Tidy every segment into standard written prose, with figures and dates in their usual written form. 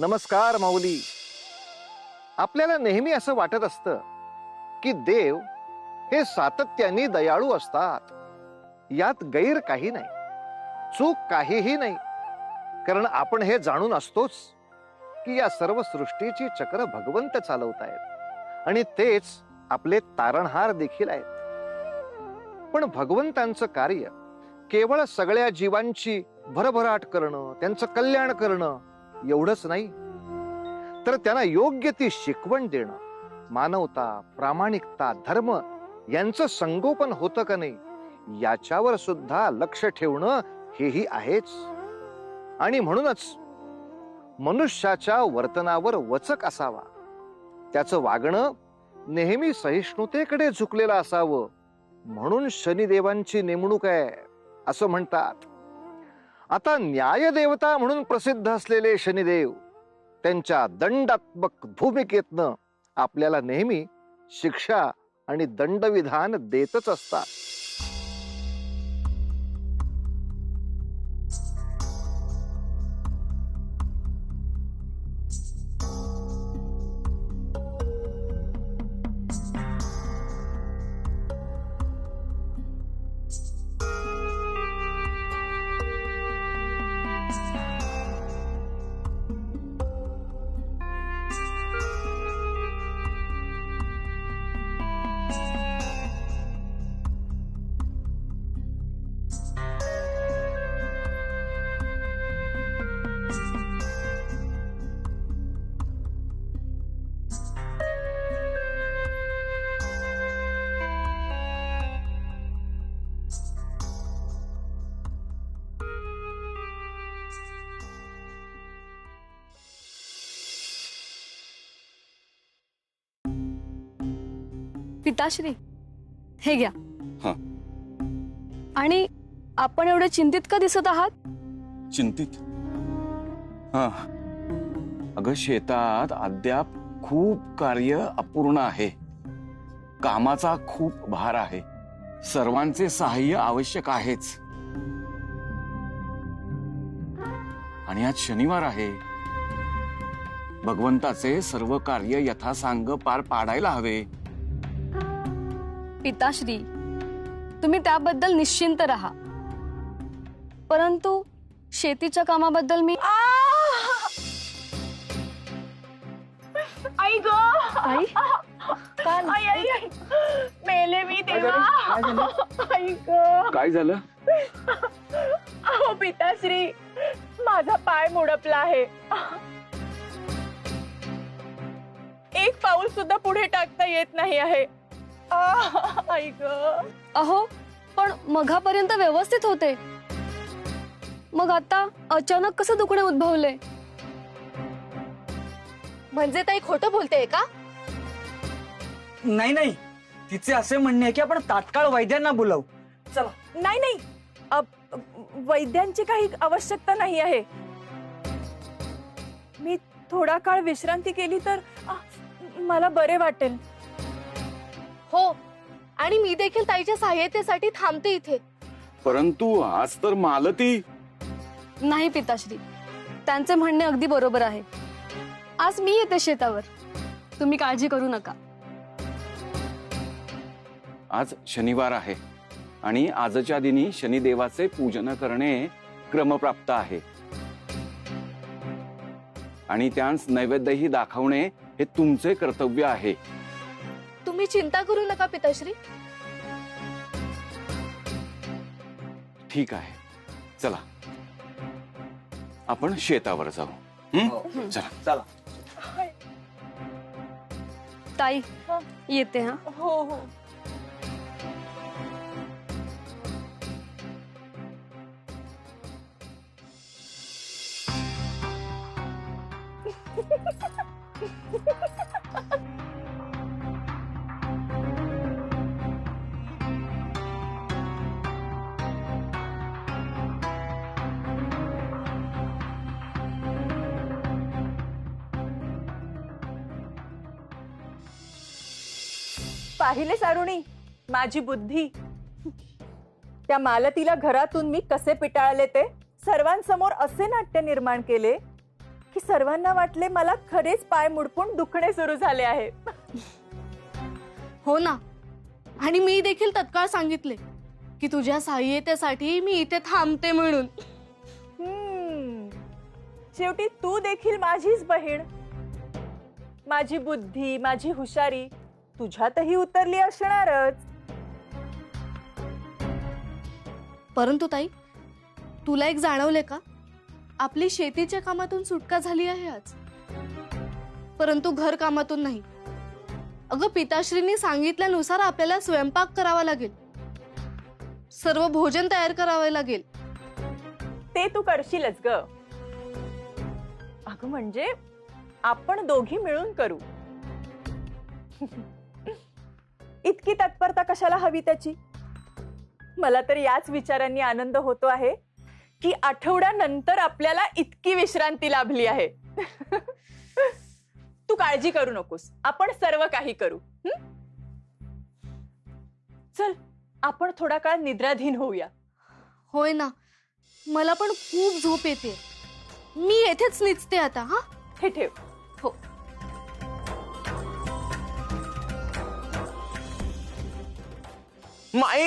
नमस्कार माऊली. आपल्याला नेहमी असं वाटत असतं की देव हे सातत्याने दयाळू असतात. यात गैर काही नाही, चूक काहीही नाही. कारण आपण हे जाणून असतोच की या सर्व सृष्टीची चक्र भगवंत चालवतायत आणि तेच आपले तारणहार देखील आहेत. पण भगवंतांचं कार्य केवळ सगळ्या जीवांची भरभराट करणं, त्यांचं कल्याण करणं एवढंच नाही, तर त्यांना योग्य ती शिकवण देणं, मानवता, प्रामाणिकता, धर्म यांचं संगोपन होतं का नाही याच्यावर सुद्धा लक्ष ठेवणं हेही आहेच. आणि म्हणूनच मनुष्याच्या वर्तनावर वचक असावा, त्याचं वागणं नेहमी सहिष्णुतेकडे झुकलेलं असावं. म्हणून शनिदेवांची नेमणूक आहे असं म्हणतात. आता न्यायदेवता म्हणून प्रसिद्ध असलेले शनिदेव त्यांच्या दंडात्मक भूमिकेतनं आपल्याला नेहमी शिक्षा आणि दंडविधान देतच असतात. पिताश्री, हे घ्या. हा. आणि आपण एवढे चिंतित का दिसत आहात? चिंतित? हा, अगं शेतात अद्याप खूप कार्य अपूर्ण आहे. कामाचा खूप भार आहे. सर्वांचे सहाय्य आवश्यक आहेच. आणि आज शनिवार आहे. भगवंताचे सर्व कार्य यथासांग पार पाडायला हवे. पिताश्री, तुम्ही त्याबद्दल निश्चिंत राहा. परंतु शेतीच्या कामाबद्दल मी आई ग आई आई आई आई मेले मी देवा. आई ग काय झालं? अहो पिताश्री, माझा पाय मुडपला आहे. एक पाऊल सुद्धा पुढे टाकता येत नाही आहे. आई ग. अहो, पण मघापर्यंत व्यवस्थित होते, मग आता अचानक कसं दुखणे उद्भवले? म्हणजे ताई खोटं बोलतेय का? नाही नाही, तिचे असे म्हणणे आहे की आपण तात्काळ वैद्यांना बोलावू. चला. नाही नाही, वैद्यांची काही आवश्यकता नाही आहे. मी थोडा काळ विश्रांती केली तर मला बरे वाटेल. हो, आणि मी देखील ताईच्या सहाय्यतेसाठी थांबते इथे. परंतु आज तर मालती. नाही पिताश्री, त्यांचे म्हणणे अगदी बरोबर आहे. आज मी येते शेतावर, तुम्ही काळजी करू नका. आज शनिवार आहे आणि आजच्या दिनी शनिदेवाचे पूजन करणे क्रमप्राप्त आहे. आणि त्यांस नैवेद्यही दाखवणे हे तुमचे कर्तव्य आहे. तुम्ही चिंता करू नका पिताश्री. ठीक आहे, चला आपण शेतावर जाऊ. चला चला. ताई, येते. हा. हो हो. पाहिले सारुणी, माझी बुद्धी. त्या मालतीला घरातून मी कसे पिटाळले ते, सर्वांसमोर असे नाट्य निर्माण केले की सर्वांना वाटले मला खरेच पाय मुडपून दुखणे सुरू झाले आहे. हो ना, आणि मी देखील तत्काळ सांगितले की तुझ्या सहाय्यतेसाठी मी इथे थांबते म्हणून. शेवटी तू देखील माझीच बहीण. माझी बुद्धी, माझी हुशारी तुझ्यातही उतरली असणारच. परंतु ताई, तुला एक जाणवले का, आपली शेतीच्या कामातून सुटका झाली आहे आज, परंतु घर कामातून नाही. अगं, पिताश्रींनी सांगितल्यानुसार आपल्याला स्वयंपाक करावा लागेल, सर्व भोजन तयार करावे लागेल. ते तू करशीलच ग. अगं म्हणजे आपण दोघी मिळून करू. इतकी तत्परता कशाला हवी त्याची? मला तर याच विचारांनी आनंद होतो आहे की आठवड्यानंतर आपल्याला इतकी विश्रांती लाभली आहे. तू काळजी करू नकोस, आपण सर्व काही करू. चल, आपण थोडा काळ निद्राधीन होऊया. होय ना, मला पण खूप झोप येते. मी येथेच निचते आता. हा, हे ठेव. हो. माई,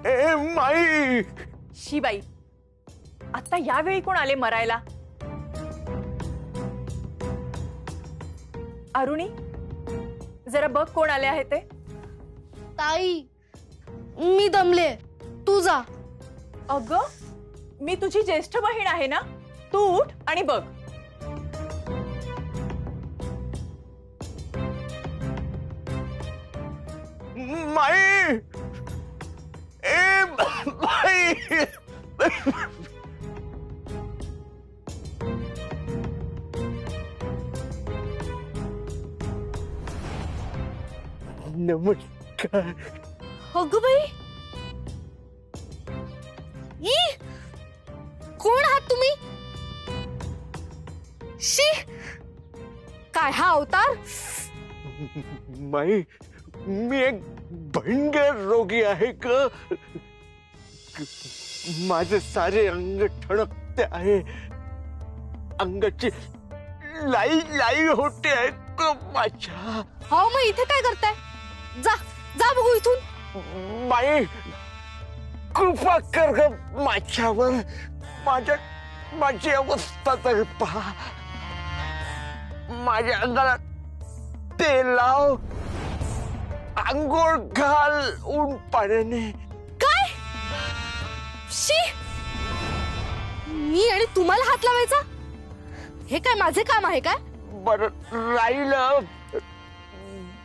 ए माई. शिबाई, आता यावेळी कोण आले मरायला? अरुणी, जरा बघ कोण आले आहे ते. ताई, मी दमले, तू जा. अगं, मी तुझी ज्येष्ठ बहीण आहे ना, तू उठ आणि बघ. माई, ए माई. नमस्कार. अगं बाई, ई, कोण आहात तुम्ही? शी, काय हा अवतार? माई, मी एक भयंकर रोगी आहे ग. माझे सारे अंग ठणकते आहे, अंगाची लाई लाई होते आहे ग माझ्या. हो, मग इथे काय करताय? जा जा बघू इथून. माई, कृपा कर ग माझ्यावर. माझी अवस्था तर पहा. माझ्या अंगाला तेल लाव, आंघोळ घाल ऊन पाण्याने. काय? शी, मी आणि तुम्हाला हात लावायचा? हे काय माझे काम आहे काय? बरं राहिलं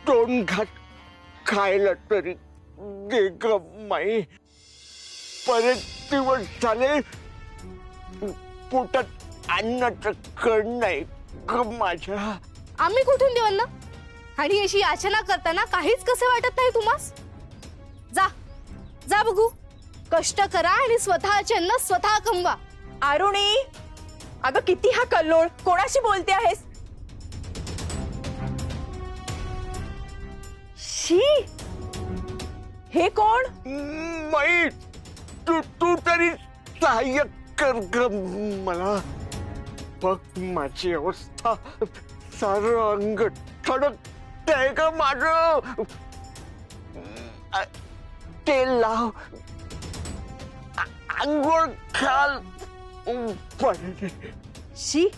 2 घाट खायला तरी दे ग माई. बरेच दिवस झाले पोटात अन्नाचं कण नाही ग माझ्या. आम्ही कुठून देऊ अन्न? आणि अशी याचना करताना काहीच कसे वाटत नाही तुम्हास? जा जा बघू, कष्ट करा आणि स्वतःचे अन्न स्वतः कमवा. अरुणी, अगं किती हा कल्लोळ, कोणाशी बोलते आहेस? शी, हे कोण? माई, तू तरी सहाय्य कर ग मला. बघ माझी अवस्था, सारं अंग ठणकतंय ग माझं. तेल लाव, आंघोळ घाल पाण्याने. शी,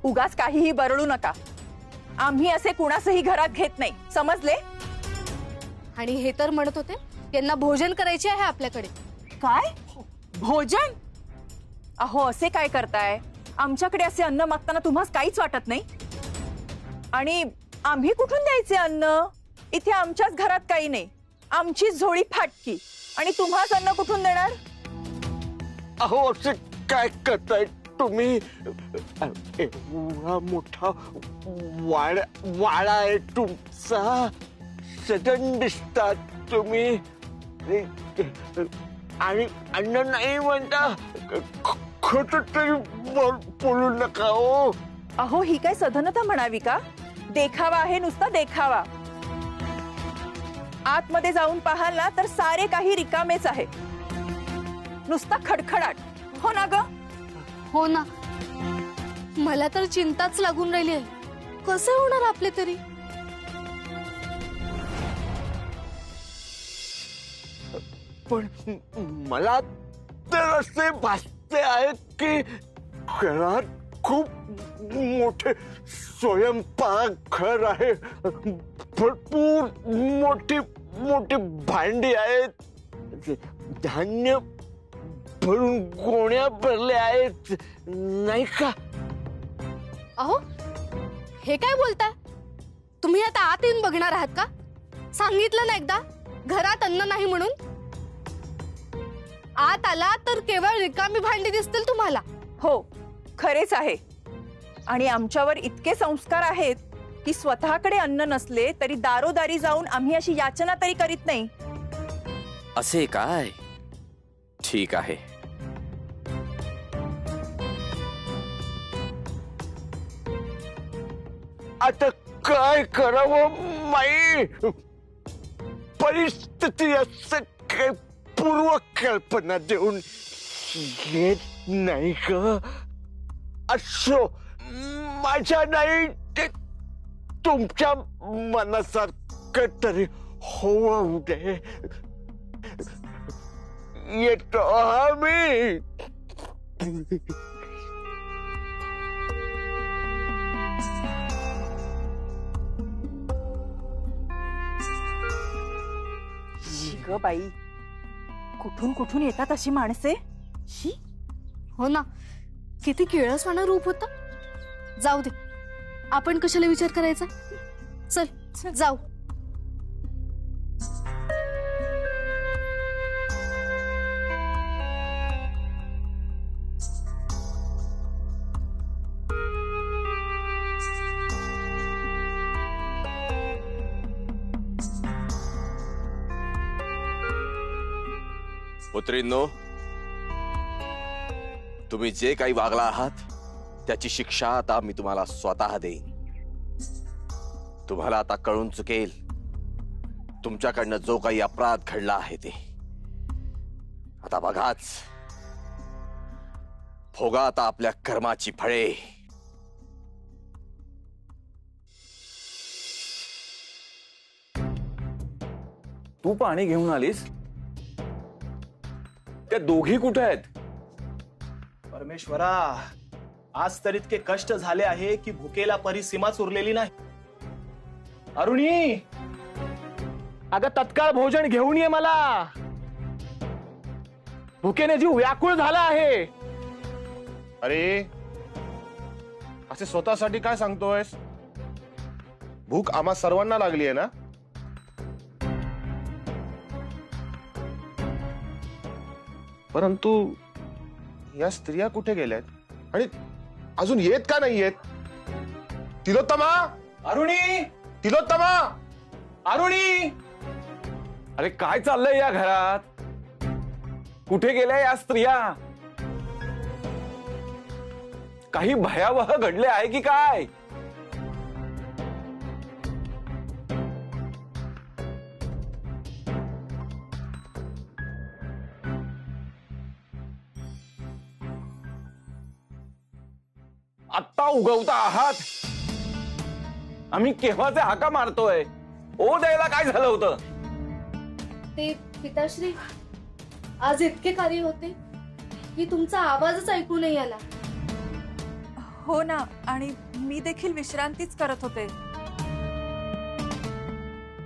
उगाच काहीही बरळू नका. आम्ही असे कुणासही घरात घेत नाही, समजले? आणि हे तर म्हणत होते यांना भोजन करायचे आहे आपल्याकडे. काय भोजन? अहो, असे काय करताय? आमच्याकडे असे अन्न मागताना तुम्हाला काहीच वाटत नाही? आणि आम्ही कुठून द्यायचे अन्न? इथे आमच्याच घरात काही नाही, आमचीच झोळी फाटकी, आणि तुम्हाच अन्न कुठून देणार? अहो, असे काय करताय तुम्ही? एवढा मोठा वाडा आहे तुमचा, सदन दिसतात तुम्ही, आणि अन्न नाही म्हणता. खोट तरी बोलू नका हो. अहो, ही काय सधनता म्हणावी का? देखावा आहे, नुसता देखावा. आतमध्ये जाऊन पाहाल ना तर सारे काही रिकामेच आहे, नुसता खडखडाट. हो ना ग? हो ना, मला तर चिंताच लागून राहिली आहे. कसं होणार आपले तरी? पण मला तर असे भासते आहे की घरात खूप मोठे स्वयंपाक घर आहे, भरपूर मोठी मोठी भांडी आहेत, धान्य भरून गोण्या भरल्या आहेत, नाही का? अहो, हे काय बोलताय? तुम्ही आता आत येऊन बघणार आहात का? सांगितलं ना एकदा, घरात अन्न नाही म्हणून. आत आला तर केवळ रिकामी भांडी दिसतील तुम्हाला. हो, खरेच आहे. आणि आमच्यावर इतके संस्कार आहेत की स्वतःकडे अन्न नसले तरी दारोदारी जाऊन आम्ही अशी याचना तरी करीत नाही. असे काय? ठीक आहे. आता काय करावं माई? परिस्थिती असं काही पूर्वकल्पना देऊन येत नाही का? असो, माझ्या नाही ते तुमच्या मनासारखं तरी होऊ दे. येतो आम्ही. ग बाई, कुठून कुठून येतात अशी माणसे? शी. हो ना, किती किळसवाणं रूप होतं. जाऊ दे, आपण कशाला विचार करायचा? चल जाऊ. पुत्रींनो, तुम्ही जे काही वागला आहात त्याची शिक्षा आता मी तुम्हाला स्वतः देईन. तुम्हाला आता कळून चुकेल तुमच्याकडनं जो काही अपराध घडला आहे ते. आता बघाच, भोगा आता आपल्या कर्माची फळे. तू पाणी घेऊन आलीस? त्या दोघी कुठे आहेत? परमेश्वरा, आज तर इतके कष्ट झाले आहे की भुकेला परिसीमाच उरलेली नाही. अरुणी, अगं तत्काळ भोजन घेऊन ये मला. भुकेने जीव व्याकुळ झाला आहे. अरे, असे स्वतःसाठी काय सांगतोयस? भूक आम्हा सर्वांना लागली आहे ना. परंतु या स्त्रिया कुठे गेल्यात आणि अजून येत का नाही येत? तिलोत्तमा, अरुणी, तिलोत्तमा, अरुणी. अरे काय चाललंय या घरात? कुठे गेल्या या स्त्रिया? काही भयावह घडले आहे की काय? आत्ता उगवता आहात? आम्ही केव्हाचे हाका मारतोय. ओ द्यायला काय झालं होतं? ते पिताश्री, आज इतके कार्य होते की तुमचा आवाजच ऐकू नाही आला. हो ना, आणि मी देखील विश्रांतीच करत होते.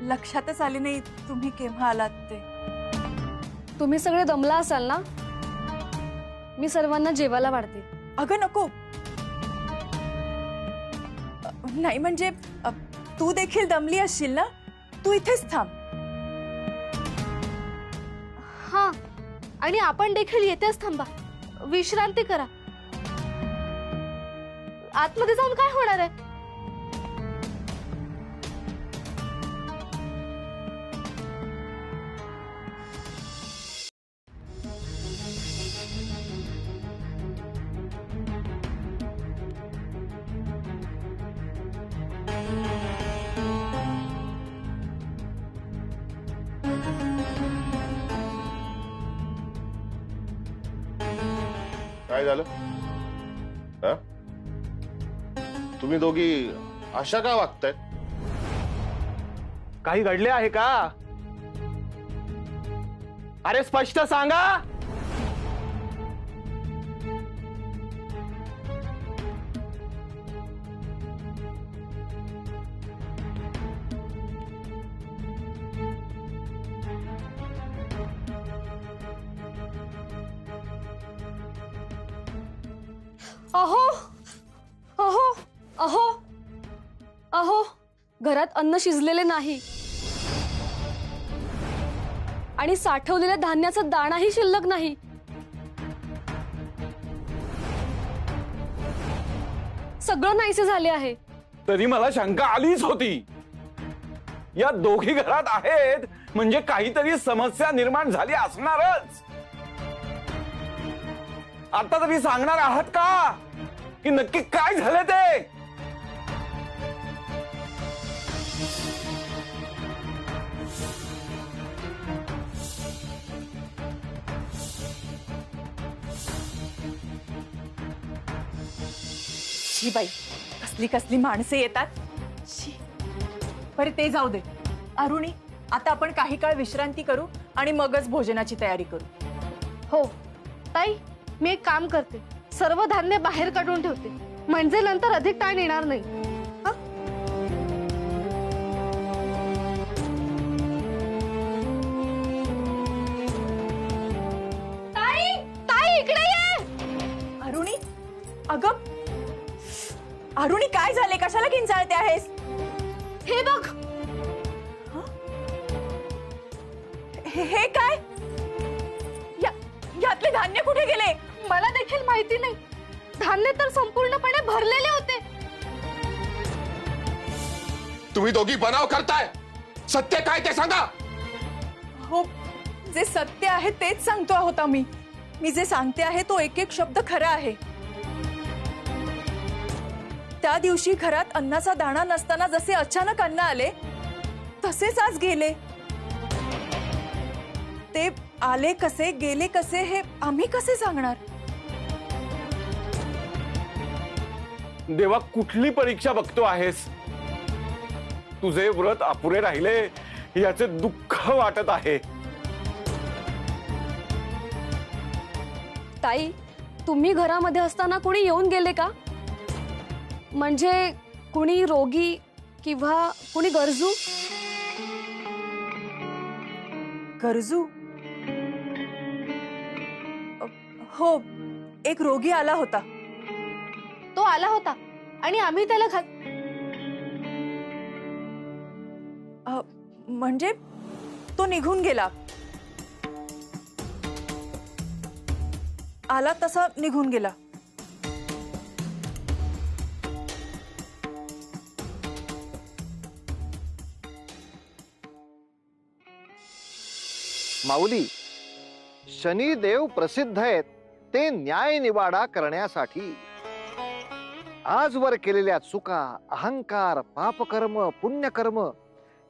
लक्षातच आले नाही तुम्ही केव्हा आलात ते. तुम्ही सगळे दमला असाल ना, मी सर्वांना जेवायला वाढते. अगं नको. नाही म्हणजे तू देखील दमली असशील ना, तू इथेच थांब. हा, आणि आपण देखील येतेच थांबा, विश्रांती करा. आतमध्ये जाऊन काय होणार आहे? काय झालं? हा? तुम्ही दोघी अशा का वागताय? काही घडले आहे का? अरे स्पष्ट सांगा. अहो अहो अहो अहो घरात अन्न शिजलेले नाही आणि साठवलेल्या धान्याचा दाणाही शिल्लक नाही. सगळं नाहीसे झाले आहे. तरी मला शंका आलीच होती. या दोघी घरात आहेत म्हणजे काहीतरी समस्या निर्माण झाली असणारच. आता तरी सांगणार आहात का की नक्की काय झाले ते? शी बाई, कसली कसली माणसे येतात. शी. बरे ते जाऊ दे. अरुणी, आता आपण काही काळ विश्रांती करू आणि मगच भोजनाची तयारी करू. हो ताई, मी एक काम करते, सर्व धान्य बाहेर काढून ठेवते, म्हणजे नंतर अधिक ताण येणार नाही. हं? ताई, ताई इकडे ये. अरुणी, अगं अरुणी, काय झाले? कशाला किंचाळते आहेस? हे बघ. हे काय? यातले धान्य कुठे गेले? मला देखील माहिती नाही. धान्य तर संपूर्णपणे भरलेले होते. तुम्ही दोघी बनाव करताय. सत्य काय ते सांगा. हो, जे सत्य आहे तेच सांगतो आहोत आम्ही. मी जे सांगते आहे तो एक एक शब्द खरा आहे. त्या दिवशी घरात अन्नाचा दाणा नसताना जसे अचानक अन्न आले तसेच आज गेले. ते आले कसे, गेले कसे हे आम्ही कसे सांगणार? देवा, कुठली परीक्षा बघतो आहेस? तुझे व्रत अपुरे राहिले याचे दुःख वाटत आहे. ताई, तुम्ही घरामध्ये असताना कोणी येऊन गेले का? म्हणजे कुणी रोगी किंवा कुणी गरजू? गरजू? हो, एक रोगी आला होता. तो आला होता आणि आम्ही त्याला म्हणजे तो निघून गेला. आला तसा निघून गेला. माऊली, शनिदेव प्रसिद्ध आहेत ते न्याय निवाडा करण्यासाठी. आजवर केलेल्या चुका, अहंकार, पापकर्म, पुण्यकर्म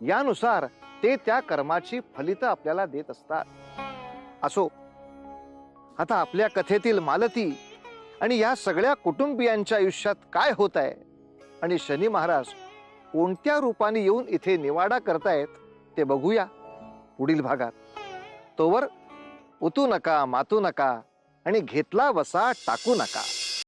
यानुसार ते त्या कर्माची फलित आपल्याला देत असतात. असो, आता आपल्या कथेतील मालती आणि या सगळ्या कुटुंबियांच्या आयुष्यात काय होत आहे आणि शनी महाराज कोणत्या रूपाने येऊन इथे निवाडा करतायत ते बघूया पुढील भागात. तोवर उतू नका, मातू नका आणि घेतला वसा टाकू नका.